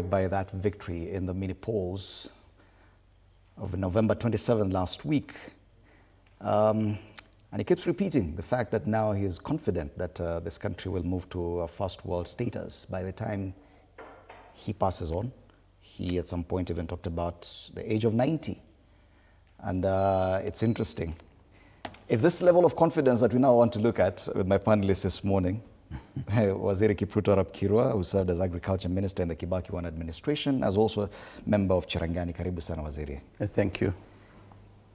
by that victory in the mini polls of November 27 last week. And he keeps repeating the fact that now he is confident that this country will move to a first world status by the time he passes on. He at some point even talked about the age of 90. And it's interesting. It's this level of confidence that we now want to look at with my panelists this morning. Waziri Kipruto Arap Kirwa, who served as Agriculture Minister in the Kibaki One administration, as also a member of Cherangani. Karibu sana, Waziri. Thank you.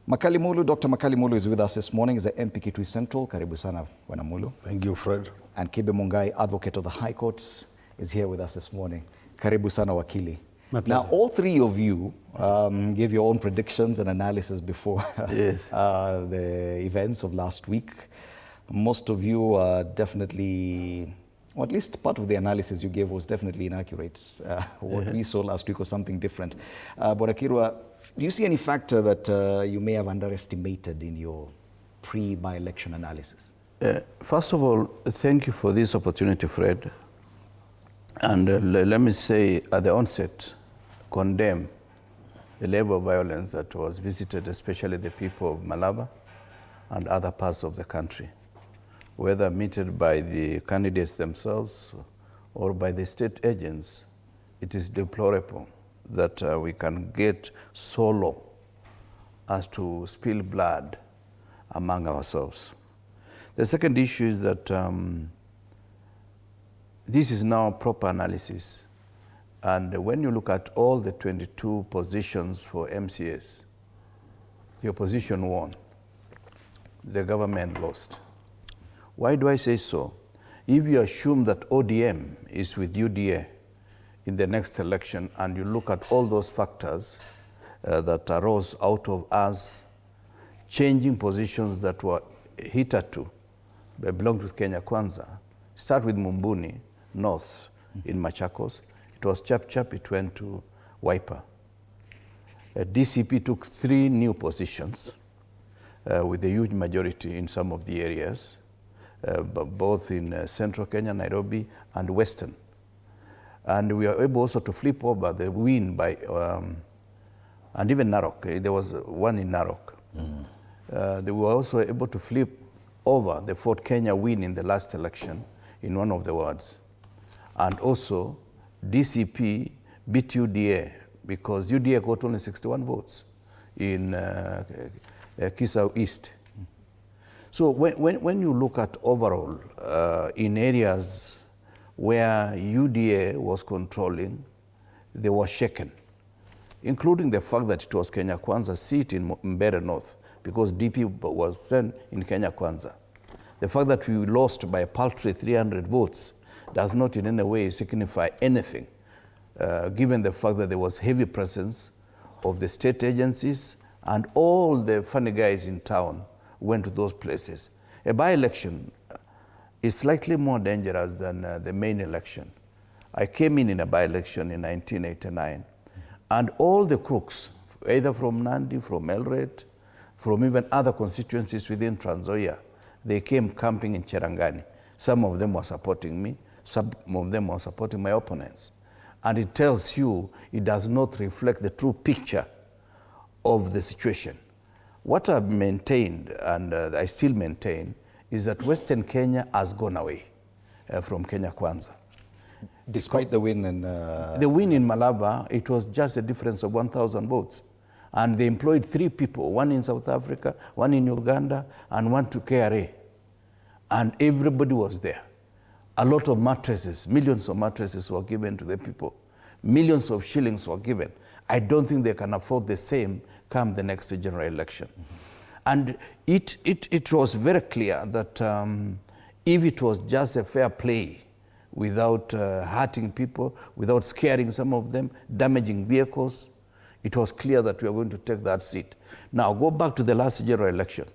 Makali Mulu, Dr. Makali Mulu is with us this morning. He's the MP Kitui Central. Karibu sana, Bwana Mulu. Thank you, Fred. And Kibe Mungai, Advocate of the High Courts, is here with us this morning. Karibu sana, Wakili. Now, all three of you gave your own predictions and analysis before Yes. The events of last week. Most of you are definitely, or at least part of the analysis you gave was definitely inaccurate. What we saw last week was something different. Bwana Kirwa, do you see any factor that you may have underestimated in your pre-by-election analysis? First of all, thank you for this opportunity, Fred. And let me say at the onset, condemn the level of violence that was visited, especially the people of Malaba and other parts of the country, whether meted by the candidates themselves or by the state agents. It is deplorable that we can get so low as to spill blood among ourselves. The second issue is that this is now proper analysis. And when you look at all the 22 positions for MCAs, the opposition won, the government lost. Why do I say so? If you assume that ODM is with UDA in the next election, and you look at all those factors that arose out of us changing positions that were hitherto belonged to Kenya Kwanza, start with Mumbuni, north in Machakos. It was Chap, it went to Wiper. DCP took 3 new positions with a huge majority in some of the areas, both in central Kenya, Nairobi, and western. And we were able also to flip over the win by, and even Narok, there was one in Narok. They were also able to flip over the Fort Kenya win in the last election in one of the wards. And also, DCP beat UDA because UDA got only 61 votes in Kisau East. So when you look at overall, in areas where UDA was controlling, they were shaken, including the fact that it was Kenya Kwanza's seat in Mbeere North, because DP was then in Kenya Kwanza. The fact that we lost by a paltry 300 votes does not in any way signify anything, given the fact that there was heavy presence of the state agencies and all the funny guys in town went to those places. A by-election is slightly more dangerous than the main election. I came in a by-election in 1989, and all the crooks, either from Nandi, from Eldoret, from even other constituencies within Trans Nzoia, they came camping in Cherangani. Some of them were supporting me, some of them were supporting my opponents. And it tells you it does not reflect the true picture of the situation. What I've maintained, and I still maintain, is that Western Kenya has gone away from Kenya Kwanza. Despite the win in... The win in Malaba, it was just a difference of 1,000 votes. And they employed 3 people, one in South Africa, one in Uganda, and one to KRA. And everybody was there. A lot of mattresses, millions of mattresses were given to the people. Millions of shillings were given. I don't think they can afford the same come the next general election. And it was very clear that if it was just a fair play, without hurting people, without scaring some of them, damaging vehicles, it was clear that we were going to take that seat. Now, go back to the last general election.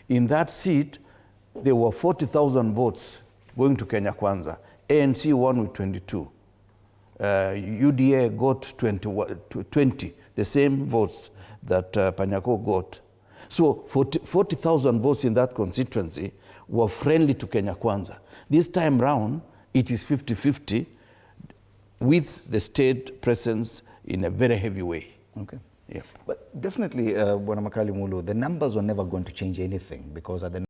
In that seat, there were 40,000 votes going to Kenya Kwanza. ANC won with 22. UDA got 20, the same votes that Panyako got. So 40,000 votes in that constituency were friendly to Kenya Kwanza. This time round, it is 50-50. with the state presence in a very heavy way. Okay. Yeah. But definitely, Bwana Makali Mulu, the numbers were never going to change anything because at the